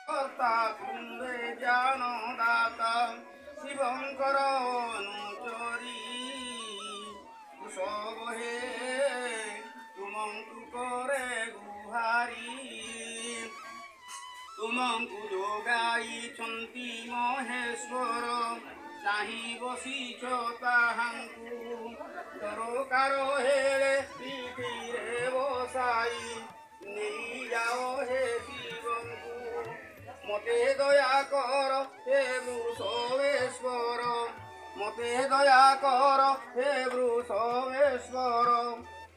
কর্তা কুম্ভে জানো দাতা শিবঙ্কর অনুচরী কুশব হে তুমଙ୍କୁ করে গুহারি ତୁମଙ୍କୁ ଯୋଗାଇଛନ୍ତି ମହେଶ୍ୱର ଚାହିଁ ବସିଛ ତାହାଙ୍କୁ ଦରକାର ହେଳେ ପିଠିରେ ବସାଇ ନେଇଯାଅ ହେ ଶିବଙ୍କୁ ମୋତେ ଦୟା କର ହେ ବୃଷଭେଶ୍ୱର ମୋତେ ଦୟା କର ହେ ବୃଷଭେଶ୍ୱର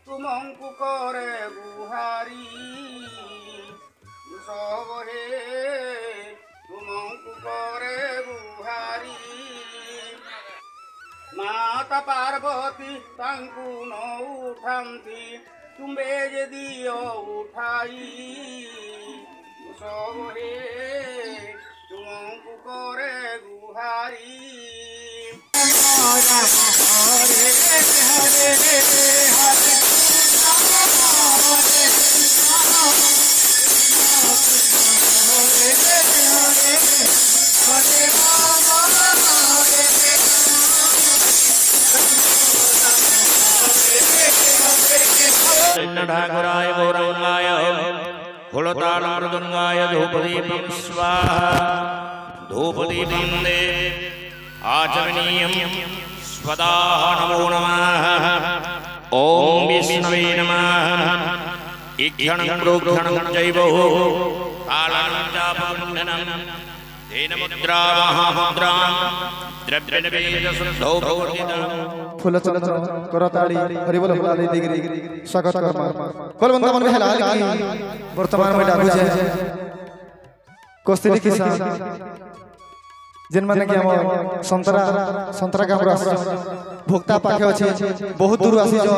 ତୁମଙ୍କୁ କରେ ଗୁହାରି सब हे तुमଙ୍କୁ करे गुहारी माता पार्वती तांकु न उठांती तुम्बे जे दियो उठाई सब हे तुमଙ୍କୁ करे गुहारी हरे हरे हरे ठाकुराय गौरांगाय कुलताल मृदंगाय धूपदीपं स्वाहा धूपदीपं दे आचरणीयं स्वदाः नमो नमः ओम विष्णवे नमः इक्षणं प्रोक्षणं चैव कालं चापवन्दनं तेन मुद्रा महामुद्रा द्रव्यनिवेदशुद्धौ भवतीतम् फूल चंदन करताली हरिबोल हलाली दिगरी स्वागत कर्मा कोल बंदा मन हलाल की वर्तमान में डाकू जे कोस्तिनी किसान जिन माने कि हम संतरा संतरा काम रस भोक्ता पाखे अछि बहुत दूर आसी जो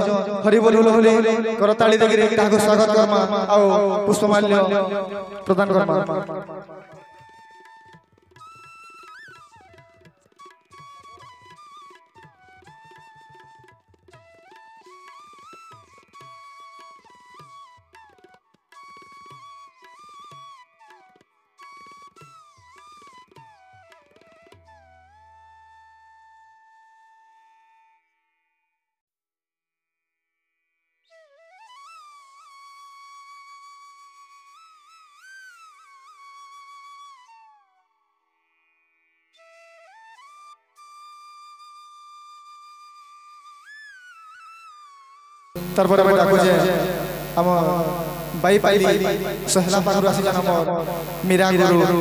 हरिबोल हलाली करताली दिगरी ताको स्वागत कर्मा आ पुष्पमाल्य प्रदान कर्मा तरपरे मैं डाकू जे हम बाई पाइली सहला पाखरु आसी जान हमर मीरा गुरु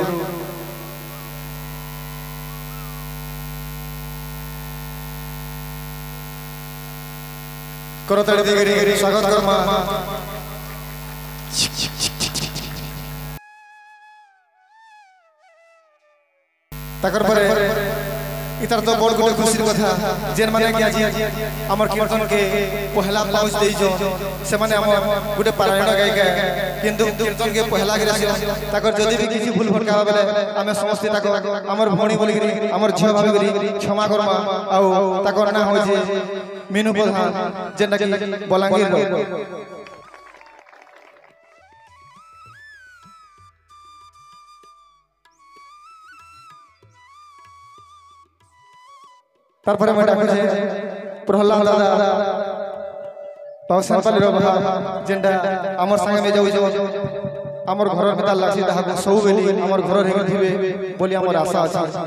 करताली देगरी स्वागत कर्मा तकर परे इतर तो बड़ गोटे खुशी कथा जेन माने कि आज हमर कीर्तन के पहला पाउज देई जो से माने हम गोटे पारायण गायिका किंतु कीर्तन के पहला गिरा तकर जदी भी किसी भूल भटका बेले हमें समस्त तक हमर भौणी बोली गिरी हमर झियो भाभी गिरी क्षमा करमा आ तकर ना हो जे मीनू प्रधान जेन कि बलांगीर तरपरे मैं डाकू जे प्रहलाद दादा पावसन पाली रो बहा जेंडा हमर संगे में जाउ जो हमर घर में लासी दाहा सब बेली हमर घर रे थिबे बोली हमर आशा अछि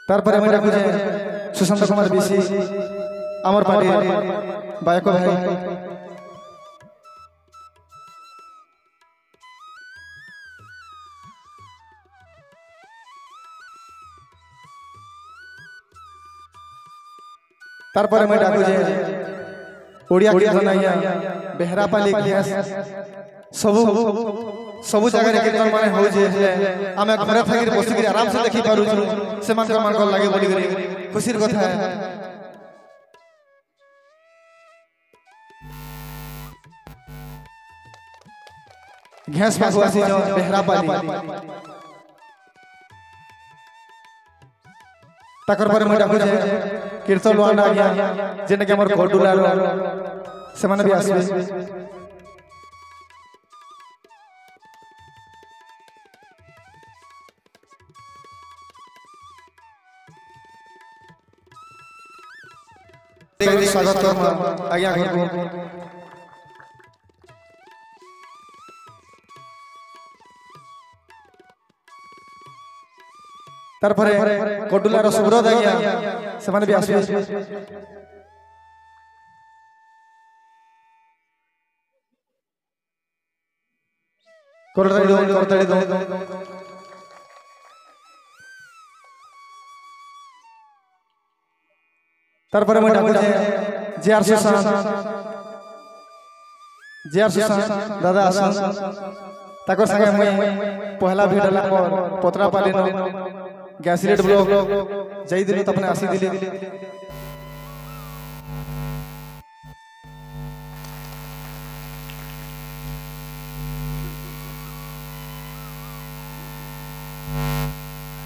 तरपरे मैं डाकू जे सुशांत कुमार बीसी हमर पार्टी बायको भाई तरपरे मैं डाकू जे ओडिया कीर्तन आइया बेहरापाली इतिहास सब जगह कीर्तन माने हो जे हमें घरे थाकी बसी के आराम से देखि पारु छु से मान को लागे बोली करी खुशीर कथा है घास पास आसी जो बेहरापाली तकर पर मैं डाकू जे कीर्तन लोहान आ गया जेने के हमर कोडुला से माने भी आसबे स्वागत करमा आज्ञा घर को तारपरे कोडुलार सुब्रत आज्ञा से माने भी आसबे करताली दो तारपरे मैं डाकू जेआर सुशांत दादा आसन ताकर संगे मैं पहला भेटला मोर पतरा पाली न गैस रेट ब्लॉक जाई दिली तपने आसी दिली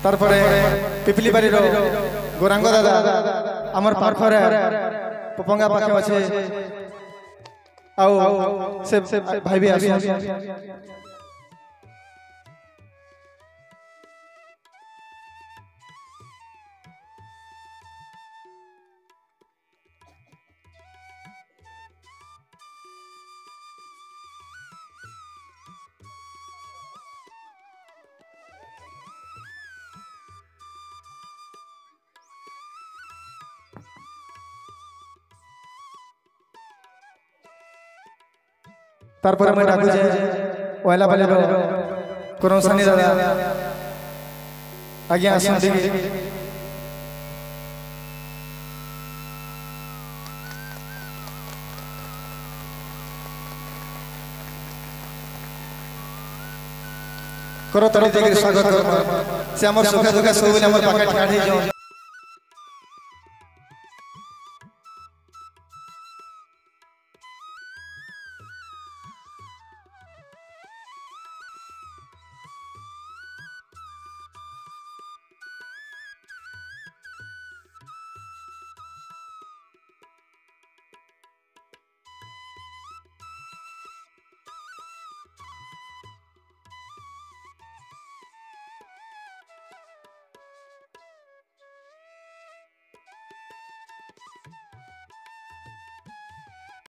तारपरे पिपली बारी रो गोरांग दादा आमर पाखरे पपंगा पाखे अच्छे आओ से भाई भी आसो तारपरे मैं डाकू ओहला बाले रो कोरोसानी दादा आज्ञा आसन दी करो तड़ी देके स्वागत कर से हमर सुख दुख सब हमर पाके ठाड़ी जो